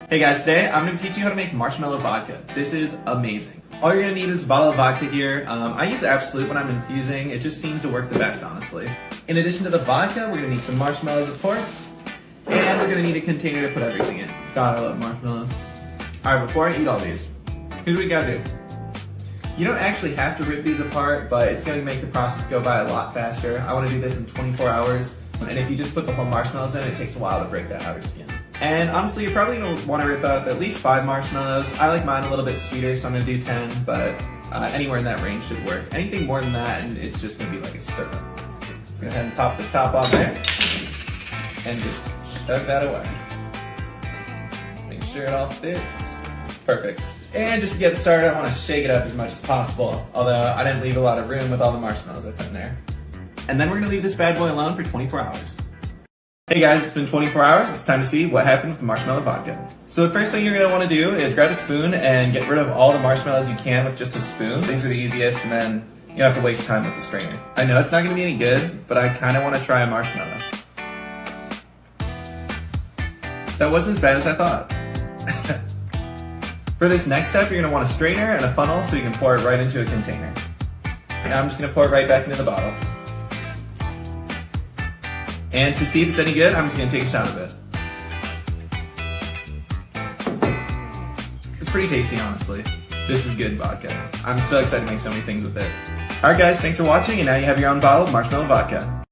Hey guys, today I'm going to teach you how to make marshmallow vodka. This is amazing. All you're going to need is a bottle of vodka here. I use Absolute when I'm infusing. It just seems to work the best, honestly. In addition to the vodka, we're going to need some marshmallows, of course. And we're going to need a container to put everything in. God, I love marshmallows. Alright, before I eat all these, here's what you gotta do. You don't actually have to rip these apart, but it's going to make the process go by a lot faster. I want to do this in 24 hours. And if you just put the whole marshmallows in, it takes a while to break that outer skin. And honestly, you're probably going to want to rip out at least 5 marshmallows. I like mine a little bit sweeter, so I'm going to do 10, but anywhere in that range should work. Anything more than that, and it's just going to be like a syrup. Just go ahead and pop the top on there, and just shove that away. Make sure it all fits. Perfect. And just to get it started, I want to shake it up as much as possible, although I didn't leave a lot of room with all the marshmallows I put in there. And then we're going to leave this bad boy alone for 24 hours. Hey guys, it's been 24 hours. It's time to see what happened with the marshmallow vodka. So the first thing you're going to want to do is grab a spoon and get rid of all the marshmallows you can with just a spoon. These are the easiest, and then you don't have to waste time with the strainer. I know it's not going to be any good, but I kind of want to try a marshmallow. That wasn't as bad as I thought. For this next step, you're going to want a strainer and a funnel so you can pour it right into a container. Now I'm just going to pour it right back into the bottle. And to see if it's any good, I'm just going to take a shot of it. It's pretty tasty, honestly. This is good vodka. I'm so excited to make so many things with it. Alright guys, thanks for watching, and now you have your own bottle of marshmallow vodka.